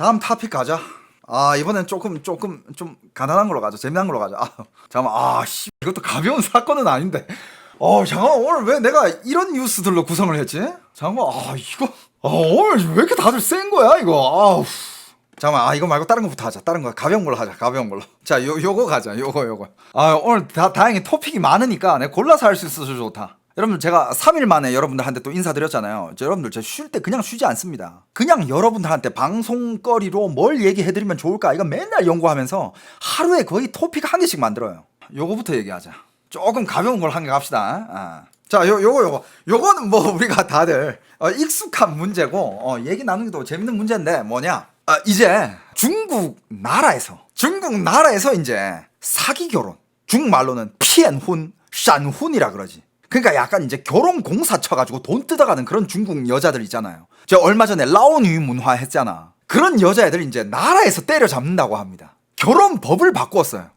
다음 토픽 가자. 이번엔 조금 좀 간단한 걸로 가자. 재미난 걸로 가자. 잠깐만. 이것도 가벼운 사건은 아닌데. 잠깐만, 오늘 왜 내가 이런 뉴스들로 구성을 했지? 잠깐만. 이거 오늘 왜 이렇게 다들 센 거야 이거? 잠깐만. 이거 말고 다른 거부터 하자. 다른 거 가벼운 걸로 하자. 가벼운 걸로. 자, 요거 가자. 요거. 오늘 다행히 토픽이 많으니까 내가 골라서 할 수 있어서 좋다. 여러분들, 제가 3일 만에 여러분들한테 또 인사드렸잖아요. 여러분들, 제가 쉴 때 그냥 쉬지 않습니다. 그냥 여러분들한테 방송거리로 뭘 얘기해드리면 좋을까, 이거 맨날 연구하면서 하루에 거의 토픽 한 개씩 만들어요. 요거부터 얘기하자. 조금 가벼운 걸 한 개 갑시다. 자, 요거는 뭐 우리가 다들 익숙한 문제고, 얘기 나누기도 재밌는 문제인데 뭐냐, 이제 중국 나라에서 이제 사기 결혼, 중국말로는 피엔훈, 샨훈이라 그러지. 그러니까 약간 이제 결혼 공사 쳐가지고 돈 뜯어가는 그런 중국 여자들 있잖아요. 제가 얼마 전에 라오뉴 문화 했잖아. 그런 여자애들 이제 나라에서 때려잡는다고 합니다. 결혼법을 바꾸었어요.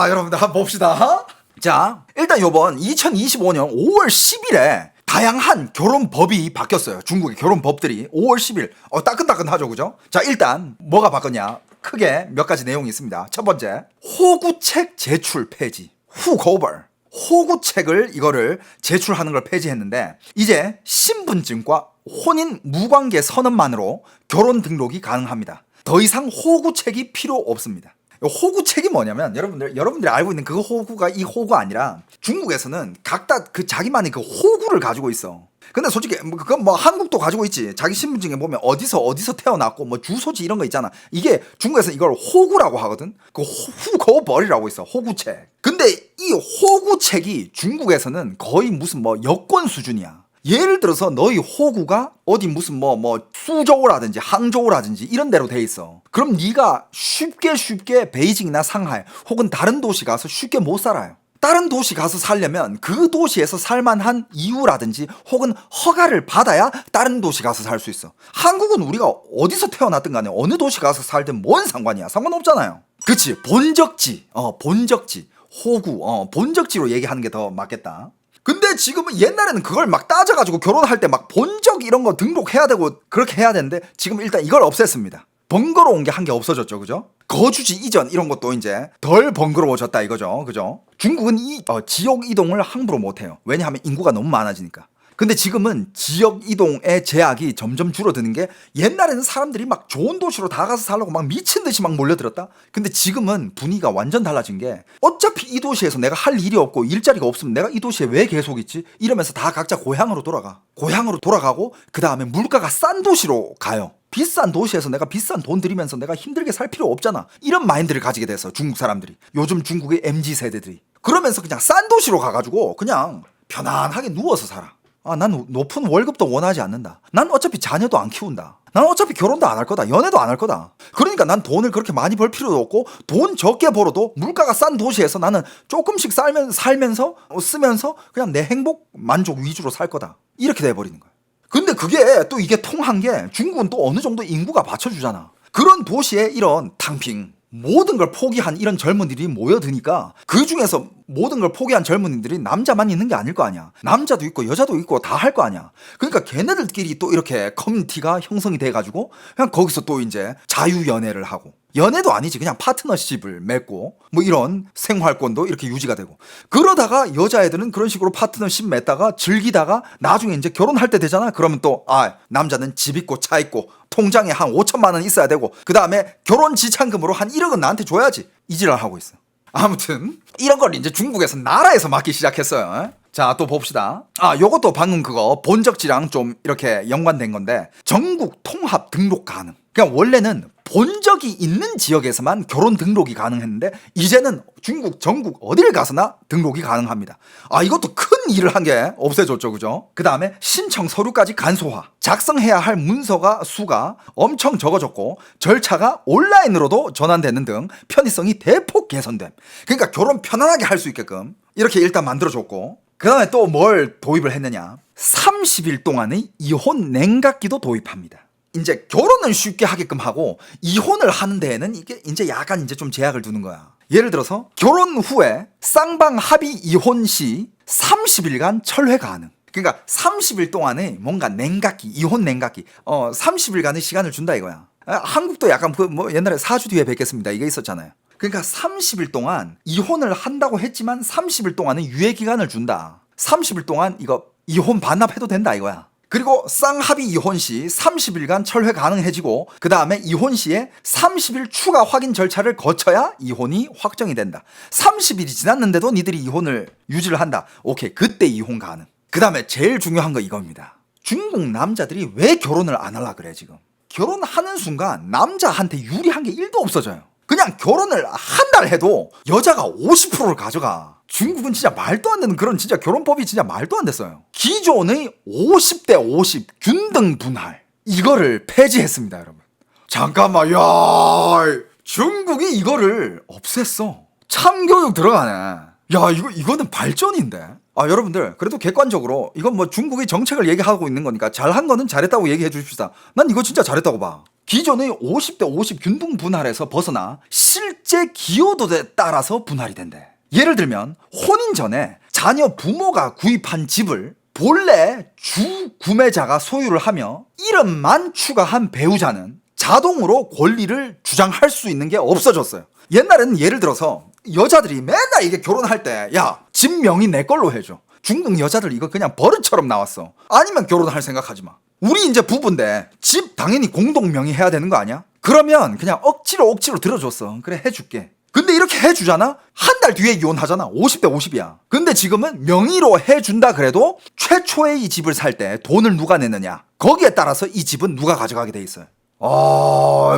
여러분들 한번 봅시다. 자, 일단 요번 2025년 5월 10일에 다양한 결혼법이 바뀌었어요. 중국의 결혼법들이 5월 10일. 따끈따끈하죠, 그죠? 자, 일단 뭐가 바뀌었냐? 크게 몇 가지 내용이 있습니다. 첫 번째, 호구책 제출 폐지. 후거벌. 호구책을 이거를 제출하는 걸 폐지했는데, 이제 신분증과 혼인 무관계 선언만으로 결혼 등록이 가능합니다. 더 이상 호구책이 필요 없습니다. 호구책이 뭐냐면, 여러분들이 알고 있는 그 호구가 이 호구가 아니라, 중국에서는 각자 그 자기만의 그 호구를 가지고 있어. 근데 솔직히 그건 뭐 한국도 가지고 있지. 자기 신분증에 보면 어디서 태어났고 뭐 주소지 이런 거 있잖아. 이게 중국에서 이걸 호구라고 하거든. 그 후거벌이라고 있어. 호구책. 근데 이 호구책이 중국에서는 거의 무슨 뭐 여권 수준이야. 예를 들어서 너희 호구가 어디 무슨 뭐 수저우라든지 항저우라든지 이런 데로 돼 있어. 그럼 네가 쉽게 베이징이나 상하이 혹은 다른 도시 가서 쉽게 못 살아요. 다른 도시 가서 살려면 그 도시에서 살만한 이유라든지 혹은 허가를 받아야 다른 도시 가서 살 수 있어. 한국은 우리가 어디서 태어났든 간에 어느 도시 가서 살든 뭔 상관이야. 상관없잖아요. 그치? 본적지. 호구. 본적지로 얘기하는 게 더 맞겠다. 근데 지금은, 옛날에는 그걸 막 따져가지고 결혼할 때 막 본적 이런 거 등록해야 되고 그렇게 해야 되는데, 지금 일단 이걸 없앴습니다. 번거로운 게 한 개 없어졌죠, 그죠? 거주지 이전 이런 것도 이제 덜 번거로워졌다 이거죠, 그죠? 중국은 이 지역 이동을 함부로 못해요. 왜냐하면 인구가 너무 많아지니까. 근데 지금은 지역 이동의 제약이 점점 줄어드는 게, 옛날에는 사람들이 막 좋은 도시로 다 가서 살려고 막 미친 듯이 막 몰려들었다. 근데 지금은 분위기가 완전 달라진 게, 어차피 이 도시에서 내가 할 일이 없고 일자리가 없으면 내가 이 도시에 왜 계속 있지? 이러면서 다 각자 고향으로 돌아가고 그 다음에 물가가 싼 도시로 가요. 비싼 도시에서 내가 비싼 돈 들이면서 내가 힘들게 살 필요 없잖아. 이런 마인드를 가지게 돼서 중국 사람들이, 요즘 중국의 MZ세대들이. 그러면서 그냥 싼 도시로 가가지고 그냥 편안하게 누워서 살아. 난 높은 월급도 원하지 않는다. 난 어차피 자녀도 안 키운다. 난 어차피 결혼도 안 할 거다. 연애도 안 할 거다. 그러니까 난 돈을 그렇게 많이 벌 필요도 없고, 돈 적게 벌어도 물가가 싼 도시에서 나는 조금씩 살면서 쓰면서 그냥 내 행복 만족 위주로 살 거다. 이렇게 돼버리는 거야. 근데 그게 또 이게 통한 게, 중국은 또 어느 정도 인구가 받쳐주잖아. 그런 도시에 이런 탕핑, 모든 걸 포기한 이런 젊은이들이 모여드니까, 그 중에서 모든 걸 포기한 젊은이들이 남자만 있는 게 아닐 거 아니야. 남자도 있고 여자도 있고 다 할 거 아니야. 그러니까 걔네들끼리 또 이렇게 커뮤니티가 형성이 돼가지고 그냥 거기서 또 이제 자유연애를 하고, 연애도 아니지, 그냥 파트너십을 맺고 뭐 이런 생활권도 이렇게 유지가 되고, 그러다가 여자애들은 그런 식으로 파트너십 맺다가 즐기다가 나중에 이제 결혼할 때 되잖아. 그러면 또 남자는 집 있고 차 있고 통장에 한 5천만 원 있어야 되고, 그 다음에 결혼 지참금으로 한 1억은 나한테 줘야지. 이 지랄 하고 있어. 아무튼 이런 걸 이제 중국에서 나라에서 맡기 시작했어요. 자, 또 봅시다. 요것도 방금 그거 본적지랑 좀 이렇게 연관된 건데, 전국 통합 등록 가능. 그냥 원래는 본적이 있는 지역에서만 결혼 등록이 가능했는데, 이제는 중국 전국 어딜 가서나 등록이 가능합니다. 이것도 큰 일을 한 게 없애줬죠, 그죠? 그 다음에 신청 서류까지 간소화. 작성해야 할 문서가 수가 엄청 적어졌고, 절차가 온라인으로도 전환되는 등 편의성이 대폭 개선됨. 그러니까 결혼 편안하게 할 수 있게끔 이렇게 일단 만들어줬고, 그 다음에 또 뭘 도입을 했느냐, 30일 동안의 이혼 냉각기도 도입합니다. 이제 결혼은 쉽게 하게끔 하고, 이혼을 하는 데에는 이게 이제 약간 이제 좀 제약을 두는 거야. 예를 들어서 결혼 후에 쌍방 합의 이혼 시 30일간 철회 가능. 그러니까 30일 동안에 뭔가 냉각기, 이혼 냉각기, 30일간의 시간을 준다 이거야. 한국도 약간 그 뭐 옛날에 4주 뒤에 뵙겠습니다 이게 있었잖아요. 그러니까 30일 동안 이혼을 한다고 했지만 30일 동안은 유예 기간을 준다. 30일 동안 이거 이혼 반납해도 된다 이거야. 그리고 쌍합의 이혼 시 30일간 철회 가능해지고 그 다음에 이혼 시에 30일 추가 확인 절차를 거쳐야 이혼이 확정이 된다. 30일이 지났는데도 니들이 이혼을 유지를 한다. 오케이, 그때 이혼 가능. 그 다음에 제일 중요한 거 이겁니다. 중국 남자들이 왜 결혼을 안 하려 그래 지금. 결혼하는 순간 남자한테 유리한 게 1도 없어져요. 그냥 결혼을 한 달 해도 여자가 50%를 가져가. 중국은 진짜 말도 안 되는 그런 진짜 결혼법이 진짜 말도 안 됐어요. 기존의 50대 50 균등 분할 이거를 폐지했습니다 여러분. 잠깐만, 야, 중국이 이거를 없앴어. 참교육 들어가네. 야, 이거는 발전인데. 여러분들 그래도 객관적으로 이건 뭐 중국의 정책을 얘기하고 있는 거니까 잘한 거는 잘했다고 얘기해 주십시다. 난 이거 진짜 잘했다고 봐. 기존의 50대 50 균등 분할에서 벗어나 실제 기여도에 따라서 분할이 된대. 예를 들면 혼인 전에 자녀 부모가 구입한 집을 본래 주 구매자가 소유를 하며 이름만 추가한 배우자는 자동으로 권리를 주장할 수 있는 게 없어졌어요. 옛날에는 예를 들어서 여자들이 맨날 이게 결혼할 때 야, 집 명의 내 걸로 해줘. 중국 여자들 이거 그냥 버릇처럼 나왔어. 아니면 결혼할 생각하지 마. 우리 이제 부부인데 집 당연히 공동 명의 해야 되는 거 아니야? 그러면 그냥 억지로 들어줬어. 그래, 해줄게. 근데 이렇게 해주잖아? 한 달 뒤에 이혼하잖아. 50대 50이야. 근데 지금은 명의로 해준다 그래도 최초에 이 집을 살 때 돈을 누가 내느냐, 거기에 따라서 이 집은 누가 가져가게 돼 있어요.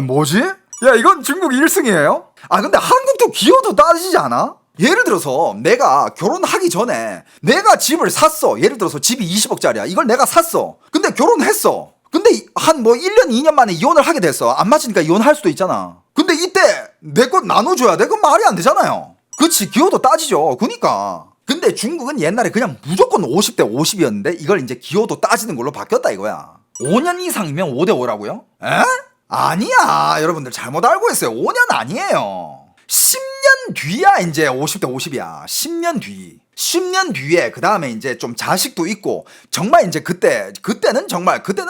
뭐지? 야, 이건 중국 1승이에요? 근데 한국도 기여도 따지지 않아? 예를 들어서 내가 결혼하기 전에 내가 집을 샀어. 예를 들어서 집이 20억짜리야. 이걸 내가 샀어. 근데 결혼했어. 근데 한 뭐 1년 2년 만에 이혼을 하게 됐어. 안 맞으니까 이혼할 수도 있잖아. 근데 이때 내 것 나눠줘야 돼? 그건 말이 안 되잖아요. 그치, 기여도 따지죠. 그니까. 근데 중국은 옛날에 그냥 무조건 50대 50이었는데 이걸 이제 기여도 따지는 걸로 바뀌었다 이거야. 5년 이상이면 5대 5라고요? 에? 아니야. 여러분들 잘못 알고 있어요. 5년 아니에요. 10년 뒤야 이제 50대 50이야. 10년 뒤. 10년 뒤에 그 다음에 이제 좀 자식도 있고 정말 이제 그때는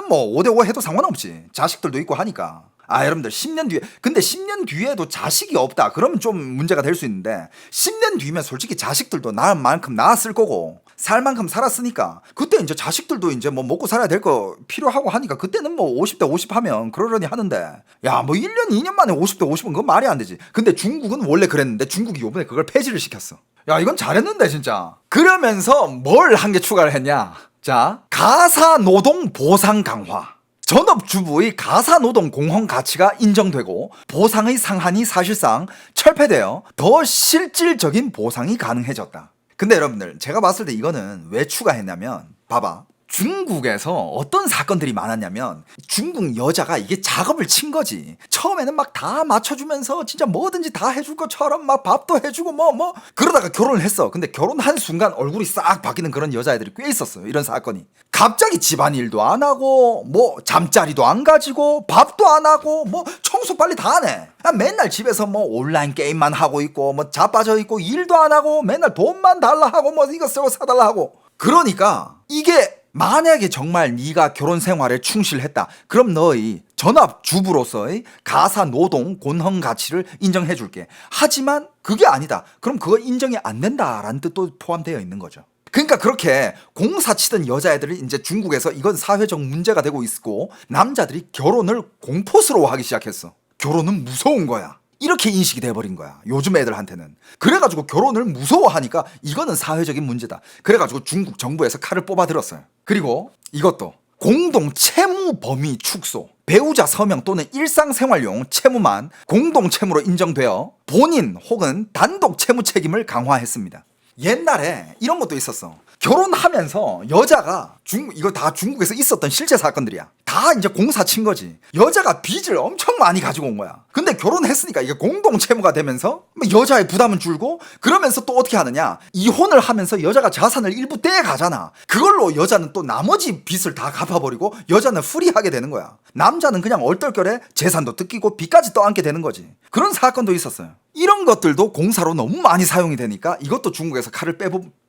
뭐 5대5 해도 상관없지. 자식들도 있고 하니까. 여러분들 10년 뒤에, 근데 10년 뒤에도 자식이 없다 그러면 좀 문제가 될 수 있는데 10년 뒤면 솔직히 자식들도 낳을 만큼 낳았을 거고 살 만큼 살았으니까 그때 이제 자식들도 이제 뭐 먹고 살아야 될 거 필요하고 하니까 그때는 뭐 50대 50 하면 그러려니 하는데, 야, 뭐 1년 2년 만에 50대 50은 그건 말이 안 되지. 근데 중국은 원래 그랬는데 중국이 요번에 그걸 폐지를 시켰어. 야, 이건 잘했는데 진짜. 그러면서 뭘 한 개 추가를 했냐, 자, 가사노동 보상 강화. 전업주부의 가사노동 공헌 가치가 인정되고 보상의 상한이 사실상 철폐되어 더 실질적인 보상이 가능해졌다. 근데 여러분들 제가 봤을 때 이거는 왜 추가했냐면, 봐봐, 중국에서 어떤 사건들이 많았냐면 중국 여자가 이게 작업을 친 거지. 처음에는 막 다 맞춰주면서 진짜 뭐든지 다 해줄 것처럼 막 밥도 해주고 뭐 그러다가 결혼을 했어. 근데 결혼한 순간 얼굴이 싹 바뀌는 그런 여자애들이 꽤 있었어요. 이런 사건이. 갑자기 집안일도 안 하고 뭐 잠자리도 안 가지고 밥도 안 하고 뭐 청소 빨리 다 하네. 맨날 집에서 뭐 온라인 게임만 하고 있고 뭐 자빠져 있고 일도 안 하고 맨날 돈만 달라 하고 뭐 이거 쓰고 사달라 하고. 그러니까 이게 만약에 정말 네가 결혼 생활에 충실했다, 그럼 너의 전업주부로서의 가사노동 곤헌 가치를 인정해줄게. 하지만 그게 아니다, 그럼 그거 인정이 안 된다라는 뜻도 포함되어 있는 거죠. 그러니까 그렇게 공사 치던 여자애들이 이제 중국에서 이건 사회적 문제가 되고 있고 남자들이 결혼을 공포스러워하기 시작했어. 결혼은 무서운 거야, 이렇게 인식이 돼버린 거야 요즘 애들한테는. 그래가지고 결혼을 무서워하니까 이거는 사회적인 문제다. 그래가지고 중국 정부에서 칼을 뽑아들었어요. 그리고 이것도 공동 채무 범위 축소. 배우자 서명 또는 일상생활용 채무만 공동 채무로 인정되어 본인 혹은 단독 채무 책임을 강화했습니다. 옛날에 이런 것도 있었어. 결혼하면서 여자가 이거 다 중국에서 있었던 실제 사건들이야. 다 이제 공사 친 거지. 여자가 빚을 엄청 많이 가지고 온 거야. 근데 결혼했으니까 이게 공동 채무가 되면서 여자의 부담은 줄고, 그러면서 또 어떻게 하느냐, 이혼을 하면서 여자가 자산을 일부 떼어 가잖아. 그걸로 여자는 또 나머지 빚을 다 갚아버리고 여자는 프리하게 되는 거야. 남자는 그냥 얼떨결에 재산도 뜯기고 빚까지 떠안게 되는 거지. 그런 사건도 있었어요. 이런 것들도 공사로 너무 많이 사용이 되니까 이것도 중국에서 칼을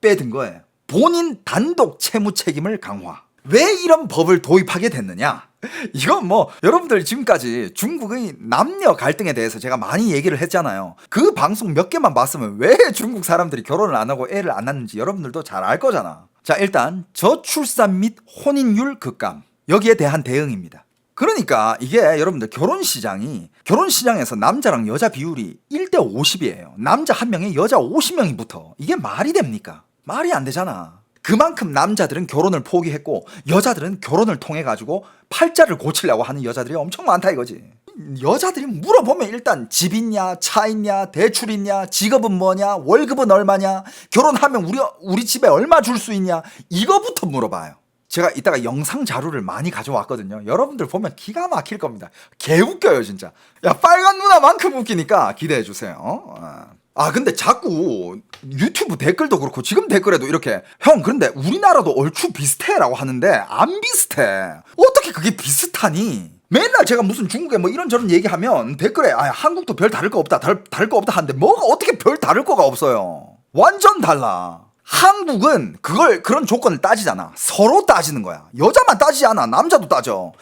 빼든 거예요. 본인 단독 채무 책임을 강화. 왜 이런 법을 도입하게 됐느냐? 이건 뭐 여러분들 지금까지 중국의 남녀 갈등에 대해서 제가 많이 얘기를 했잖아요. 그 방송 몇 개만 봤으면 왜 중국 사람들이 결혼을 안 하고 애를 안 낳는지 여러분들도 잘 알 거잖아. 자, 일단 저출산 및 혼인율 급감, 여기에 대한 대응입니다. 그러니까 이게 여러분들 결혼시장에서 남자랑 여자 비율이 1대 50이에요. 남자 1명에 여자 50명이 붙어. 이게 말이 됩니까? 말이 안 되잖아. 그만큼 남자들은 결혼을 포기했고 여자들은 결혼을 통해 가지고 팔자를 고치려고 하는 여자들이 엄청 많다 이거지. 여자들이 물어보면 일단 집 있냐, 차 있냐, 대출 있냐, 직업은 뭐냐, 월급은 얼마냐, 결혼하면 우리 집에 얼마 줄 수 있냐, 이거부터 물어봐요. 제가 이따가 영상 자료를 많이 가져왔거든요. 여러분들 보면 기가 막힐 겁니다. 개 웃겨요 진짜. 야, 빨간 누나만큼 웃기니까 기대해 주세요. 근데 자꾸 유튜브 댓글도 그렇고 지금 댓글에도 이렇게 형 그런데 우리나라도 얼추 비슷해라고 하는데 안 비슷해. 어떻게 그게 비슷하니? 맨날 제가 무슨 중국에 뭐 이런저런 얘기하면 댓글에 한국도 별 다를 거 없다 다를 거 없다 하는데 뭐가 어떻게 별 다를 거가 없어요. 완전 달라. 한국은 그런 조건을 따지잖아. 서로 따지는 거야. 여자만 따지지 않아. 남자도 따져.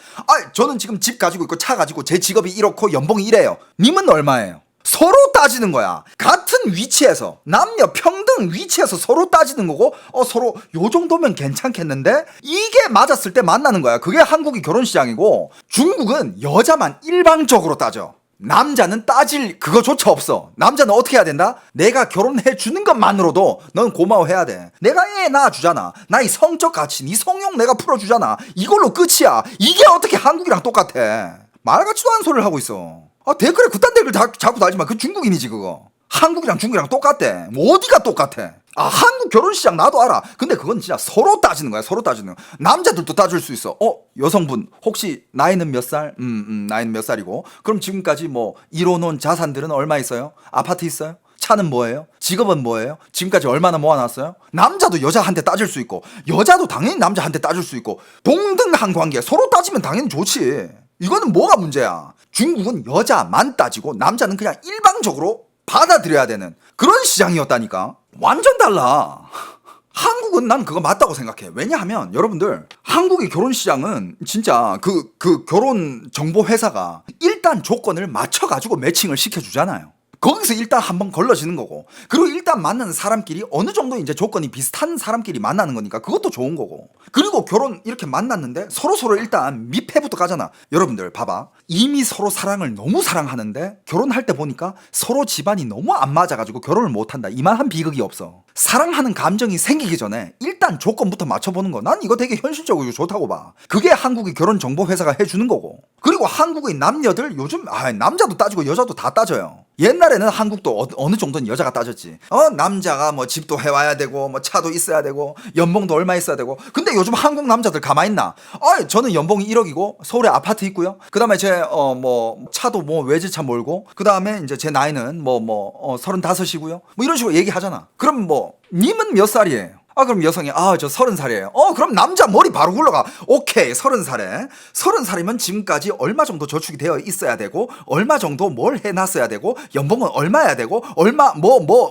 저는 지금 집 가지고 있고 차 가지고 제 직업이 이렇고 연봉이 이래요. 님은 얼마예요? 서로 따지는 거야. 같은 위치에서 남녀 평등 위치에서 서로 따지는 거고 서로 요 정도면 괜찮겠는데 이게 맞았을 때 만나는 거야. 그게 한국이 결혼시장이고 중국은 여자만 일방적으로 따져. 남자는 따질 그거조차 없어. 남자는 어떻게 해야 된다? 내가 결혼해 주는 것만으로도 넌 고마워해야 돼. 내가 애 낳아주잖아. 나의 성적 가치, 네 성욕 내가 풀어주잖아. 이걸로 끝이야. 이게 어떻게 한국이랑 똑같아? 말 같지도 않은 소리를 하고 있어. 댓글에 그딴 댓글 자꾸 달지 마. 그 중국인이지 그거. 한국이랑 중국이랑 똑같대. 뭐 어디가 똑같아? 한국 결혼시장 나도 알아. 근데 그건 진짜 서로 따지는 거야. 서로 따지는 거야. 남자들도 따질 수 있어. 여성분 혹시 나이는 몇 살? 나이는 몇 살이고 그럼 지금까지 뭐 이뤄놓은 자산들은 얼마 있어요? 아파트 있어요? 차는 뭐예요? 직업은 뭐예요? 지금까지 얼마나 모아놨어요? 남자도 여자한테 따질 수 있고 여자도 당연히 남자한테 따질 수 있고 동등한 관계 서로 따지면 당연히 좋지. 이거는 뭐가 문제야? 중국은 여자만 따지고 남자는 그냥 일방적으로 받아들여야 되는 그런 시장이었다니까. 완전 달라. 한국은 난 그거 맞다고 생각해. 왜냐하면 여러분들 한국의 결혼시장은 진짜 그 결혼 정보 회사가 일단 조건을 맞춰가지고 매칭을 시켜주잖아요. 거기서 일단 한번 걸러지는 거고 그리고 일단 만나는 사람끼리 어느 정도 이제 조건이 비슷한 사람끼리 만나는 거니까 그것도 좋은 거고 그리고 결혼 이렇게 만났는데 서로 일단 미패부터 가잖아. 여러분들 봐봐. 이미 서로 사랑을 너무 사랑하는데 결혼할 때 보니까 서로 집안이 너무 안 맞아가지고 결혼을 못한다. 이만한 비극이 없어. 사랑하는 감정이 생기기 전에 일단 조건부터 맞춰보는 거 난 이거 되게 현실적이고 좋다고 봐. 그게 한국의 결혼정보회사가 해주는 거고 그리고 한국의 남녀들 요즘 남자도 따지고 여자도 다 따져요. 옛날에는 한국도 어느 정도는 여자가 따졌지. 남자가 뭐 집도 해와야 되고 뭐 차도 있어야 되고 연봉도 얼마 있어야 되고 근데 요즘 한국 남자들 가만히 있나? 저는 연봉이 1억이고 서울에 아파트 있고요. 그 다음에 제 뭐 차도 뭐 외제차 몰고 그 다음에 이제 제 나이는 35이고요. 뭐 이런 식으로 얘기하잖아. 그럼 뭐 님은 몇 살이에요? 그럼 여성이 저 30살이에요. 그럼 남자 머리 바로 굴러가. 오케이 30살에 30살이면 지금까지 얼마 정도 저축이 되어 있어야 되고 얼마 정도 뭘 해놨어야 되고 연봉은 얼마야 되고 얼마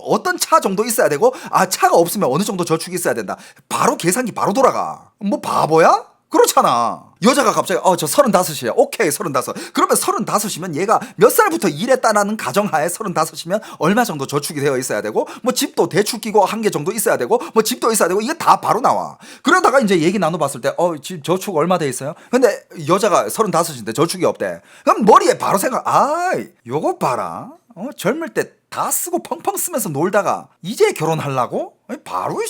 어떤 차 정도 있어야 되고 차가 없으면 어느 정도 저축이 있어야 된다. 바로 계산기 바로 돌아가. 뭐 바보야? 그렇잖아. 여자가 갑자기 저 35이에요. 오케이 35. 그러면 35이면 얘가 몇 살부터 일했다라는 가정하에 35이면 얼마 정도 저축이 되어 있어야 되고 뭐 집도 대출 끼고 한 개 정도 있어야 되고 뭐 집도 있어야 되고 이게 다 바로 나와. 그러다가 이제 얘기 나눠봤을 때 집 저축 얼마 돼 있어요? 근데 여자가 35인데 저축이 없대. 그럼 머리에 바로 생각 요거 봐라. 젊을 때 다 쓰고 펑펑 쓰면서 놀다가 이제 결혼하려고? 바로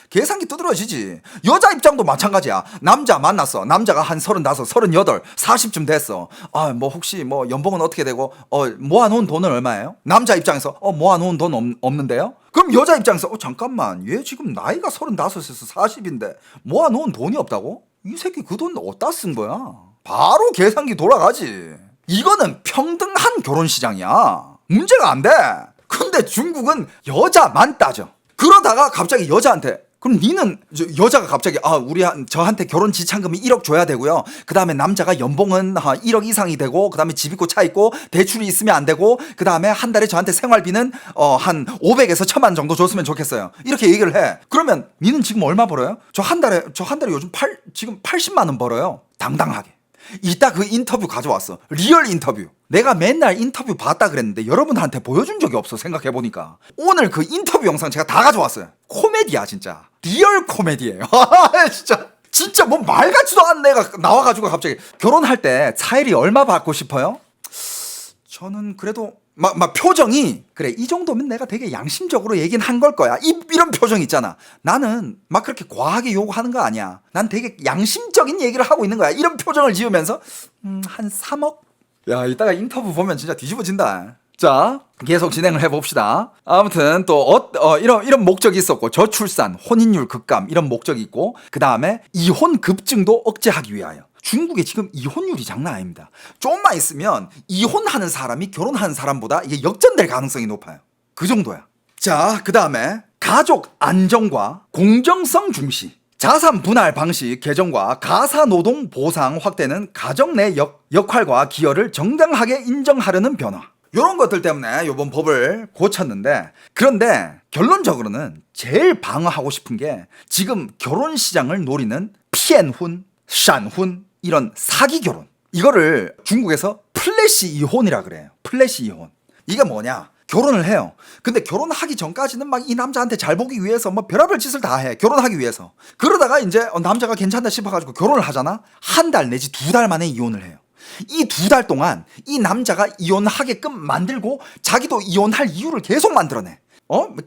계산기 두드러지지. 여자 입장도 마찬가지야. 남자 만났어. 남자가 한 35, 38, 40쯤 됐어. 뭐 혹시 뭐 연봉은 어떻게 되고 모아놓은 돈은 얼마예요? 남자 입장에서 모아놓은 돈 없는데요? 그럼 여자 입장에서 잠깐만 얘 지금 나이가 35에서 40인데 모아놓은 돈이 없다고? 이 새끼 그 돈 어디다 쓴 거야? 바로 계산기 돌아가지. 이거는 평등한 결혼시장이야. 문제가 안 돼. 근데 중국은 여자만 따져. 그러다가 갑자기 여자한테 그럼 니는 여자가 갑자기 저한테 결혼 지참금이 1억 줘야 되고요. 그 다음에 남자가 연봉은 1억 이상이 되고 그 다음에 집 있고 차 있고 대출이 있으면 안 되고 그 다음에 한 달에 저한테 생활비는 한 500에서 1000만 정도 줬으면 좋겠어요. 이렇게 얘기를 해. 그러면 니는 지금 얼마 벌어요? 저 한 달에 요즘 지금 80만 원 벌어요. 당당하게. 이따 그 인터뷰 가져왔어. 리얼 인터뷰. 내가 맨날 인터뷰 봤다 그랬는데 여러분한테 보여준 적이 없어. 생각해보니까 오늘 그 인터뷰 영상 제가 다 가져왔어요. 코미디야 진짜. 리얼 코미디예요. 진짜 뭐 말 같지도 않은 애가 나와가지고 갑자기 결혼할 때 차일이 얼마 받고 싶어요? 저는 그래도 막 표정이 그래 이 정도면 내가 되게 양심적으로 얘기는 한 걸 거야. 이런 표정 있잖아. 나는 막 그렇게 과하게 요구하는 거 아니야. 난 되게 양심적인 얘기를 하고 있는 거야. 이런 표정을 지으면서 한 3억? 야 이따가 인터뷰 보면 진짜 뒤집어진다. 자 계속 진행을 해봅시다. 아무튼 또 이런 목적이 있었고 저출산, 혼인율 급감 이런 목적이 있고 그 다음에 이혼 급증도 억제하기 위하여. 중국에 지금 이혼율이 장난 아닙니다. 조금만 있으면 이혼하는 사람이 결혼하는 사람보다 이게 역전될 가능성이 높아요. 그 정도야. 자, 그 다음에 가족 안정과 공정성 중시, 자산 분할 방식 개정과 가사노동 보상 확대는 가정 내 역할과 기여를 정당하게 인정하려는 변화. 이런 것들 때문에 이번 법을 고쳤는데, 그런데 결론적으로는 제일 방어하고 싶은 게 지금 결혼 시장을 노리는 피엔훈, 샨훈 이런 사기 결혼. 이거를 중국에서 플래시 이혼이라 그래요. 플래시 이혼. 이게 뭐냐? 결혼을 해요. 근데 결혼하기 전까지는 막 이 남자한테 잘 보기 위해서 뭐 별의별 짓을 다 해. 결혼하기 위해서. 그러다가 이제 남자가 괜찮다 싶어가지고 결혼을 하잖아. 한 달 내지 2달 만에 이혼을 해요. 이 2달 동안 이 남자가 이혼하게끔 만들고 자기도 이혼할 이유를 계속 만들어내.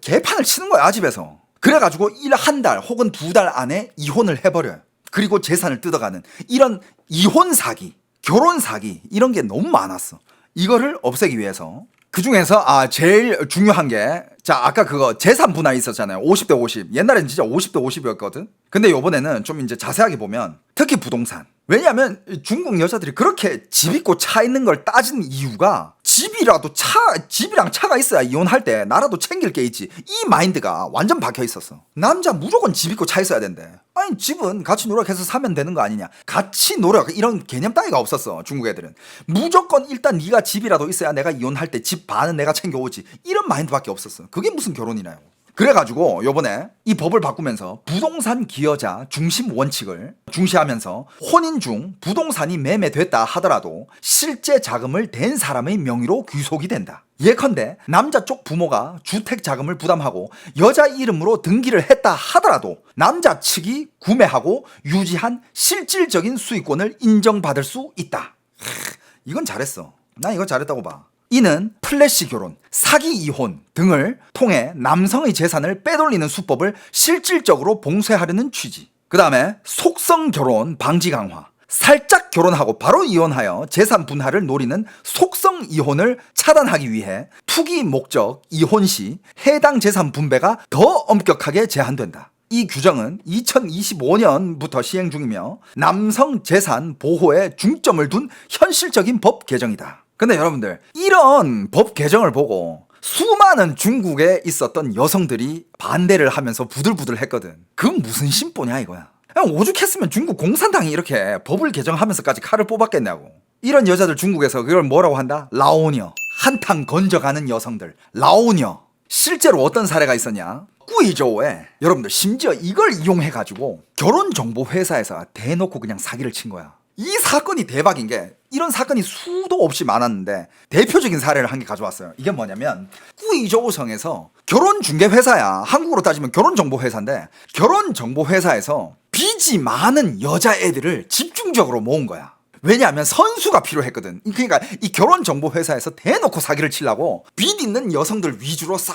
개판을 치는 거야 집에서. 그래가지고 한 달 혹은 2달 안에 이혼을 해버려요. 그리고 재산을 뜯어가는 이런 이혼 사기, 결혼 사기 이런 게 너무 많았어. 이거를 없애기 위해서 그 중에서 제일 중요한 게 아까 그거 재산 분할 있었잖아요. 50대 50. 옛날에는 진짜 50대 50이었거든. 근데 요번에는 좀 이제 자세하게 보면 특히 부동산. 왜냐하면 중국 여자들이 그렇게 집 있고 차 있는 걸 따진 이유가 집이랑 차가 있어야 이혼할 때 나라도 챙길 게 있지. 이 마인드가 완전 박혀 있었어. 남자 무조건 집 있고 차 있어야 된대. 아니 집은 같이 노력해서 사면 되는 거 아니냐. 같이 노력 이런 개념 따위가 없었어. 중국 애들은 무조건 일단 네가 집이라도 있어야 내가 이혼할 때 집 반은 내가 챙겨오지. 이런 마인드밖에 없었어. 그게 무슨 결혼이나요. 그래가지고 요번에 이 법을 바꾸면서 부동산 기여자 중심 원칙을 중시하면서 혼인 중 부동산이 매매됐다 하더라도 실제 자금을 댄 사람의 명의로 귀속이 된다. 예컨대 남자 쪽 부모가 주택 자금을 부담하고 여자 이름으로 등기를 했다 하더라도 남자 측이 구매하고 유지한 실질적인 수익권을 인정받을 수 있다. 이건 잘했어. 난 이건 잘했다고 봐. 이는 플래시 결혼, 사기 이혼 등을 통해 남성의 재산을 빼돌리는 수법을 실질적으로 봉쇄하려는 취지. 그 다음에 속성 결혼 방지 강화. 살짝 결혼하고 바로 이혼하여 재산 분할을 노리는 속성 이혼을 차단하기 위해 투기 목적 이혼 시 해당 재산 분배가 더 엄격하게 제한된다. 이 규정은 2025년부터 시행 중이며 남성 재산 보호에 중점을 둔 현실적인 법 개정이다. 근데 여러분들 이런 법 개정을 보고 수많은 중국에 있었던 여성들이 반대를 하면서 부들부들 했거든. 그건 무슨 심보냐 이거야. 그냥 오죽했으면 중국 공산당이 이렇게 법을 개정하면서까지 칼을 뽑았겠냐고. 이런 여자들 중국에서 그걸 뭐라고 한다? 라오녀. 한탕 건져가는 여성들. 라오녀. 실제로 어떤 사례가 있었냐? 꾸이저우에 여러분들 심지어 이걸 이용해가지고 결혼정보회사에서 대놓고 그냥 사기를 친 거야. 이 사건이 대박인 게 이런 사건이 수도 없이 많았는데 대표적인 사례를 한 개 가져왔어요. 이게 뭐냐면 꾸이저우성에서 결혼중개회사야. 한국으로 따지면 결혼정보회사인데 결혼정보회사에서 빚이 많은 여자애들을 집중적으로 모은 거야. 왜냐하면 선수가 필요했거든. 그러니까 이 결혼정보회사에서 대놓고 사기를 치려고 빚 있는 여성들 위주로 싹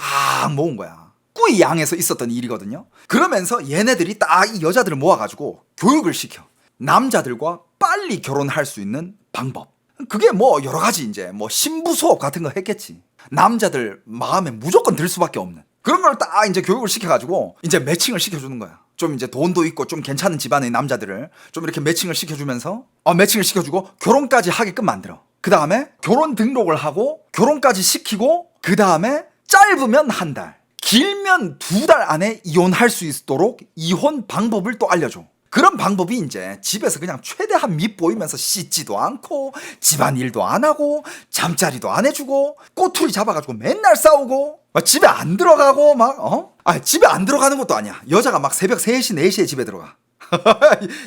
모은 거야. 꾸이양에서 있었던 일이거든요. 그러면서 얘네들이 딱 이 여자들을 모아가지고 교육을 시켜. 남자들과 빨리 결혼할 수 있는 방법. 그게 뭐 여러 가지 이제 뭐 신부 수업 같은 거 했겠지. 남자들 마음에 무조건 들 수밖에 없는 그런 걸 딱 이제 교육을 시켜가지고 이제 매칭을 시켜주는 거야. 좀 이제 돈도 있고 좀 괜찮은 집안의 남자들을 좀 이렇게 매칭을 시켜주면서 매칭을 시켜주고 결혼까지 하게끔 만들어. 그 다음에 결혼 등록을 하고 결혼까지 시키고 그 다음에 짧으면 한 달, 길면 2달 안에 이혼할 수 있도록 이혼 방법을 또 알려줘. 그런 방법이 이제 집에서 그냥 최대한 밉보이면서 씻지도 않고 집안일도 안 하고 잠자리도 안 해주고 꼬투리 잡아가지고 맨날 싸우고 집에 안 들어가고 집에 안 들어가는 것도 아니야. 여자가 막 새벽 3시 4시에 집에 들어가.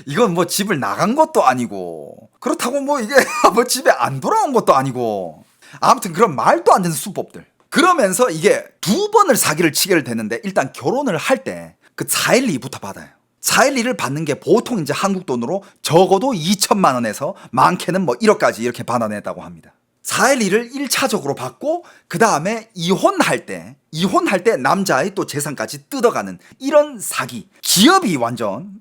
이건 뭐 집을 나간 것도 아니고 그렇다고 뭐 이게 뭐 집에 안 돌아온 것도 아니고 아무튼 그런 말도 안 되는 수법들. 그러면서 이게 두 번을 사기를 치게 되는데 일단 결혼을 할 때 그 412부터 받아요. 412를 받는 게 보통 이제 한국 돈으로 적어도 2천만 원에서 많게는 뭐 1억까지 이렇게 받아냈다고 합니다. 412를 1차적으로 받고 그 다음에 이혼할 때 남자의 또 재산까지 뜯어가는 이런 사기. 기업이 완전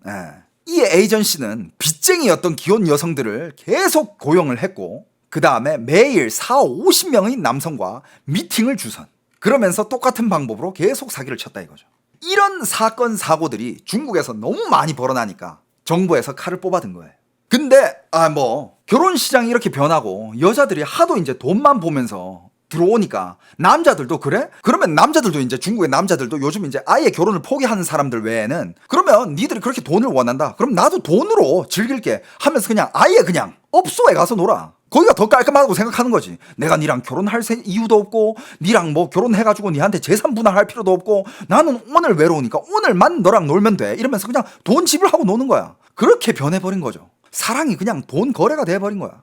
이 에이전시는 빚쟁이였던 기혼 여성들을 계속 고용을 했고 그 다음에 매일 50명의 남성과 미팅을 주선. 그러면서 똑같은 방법으로 계속 사기를 쳤다 이거죠. 이런 사건 사고들이 중국에서 너무 많이 벌어나니까 정부에서 칼을 뽑아든 거예요. 근데 뭐 결혼 시장이 이렇게 변하고 여자들이 하도 이제 돈만 보면서 들어오니까 남자들도 그래? 그러면 남자들도 이제 중국의 남자들도 요즘 이제 아예 결혼을 포기하는 사람들 외에는 그러면 니들이 그렇게 돈을 원한다. 그럼 나도 돈으로 즐길게 하면서 그냥 아예 그냥 업소에 가서 놀아. 거기가 더 깔끔하다고 생각하는 거지. 내가 니랑 결혼할 이유도 없고 니랑 뭐 결혼해가지고 니한테 재산 분할할 필요도 없고 나는 오늘 외로우니까 오늘만 너랑 놀면 돼 이러면서 그냥 돈 지불하고 노는 거야. 그렇게 변해버린 거죠. 사랑이 그냥 돈 거래가 돼버린 거야.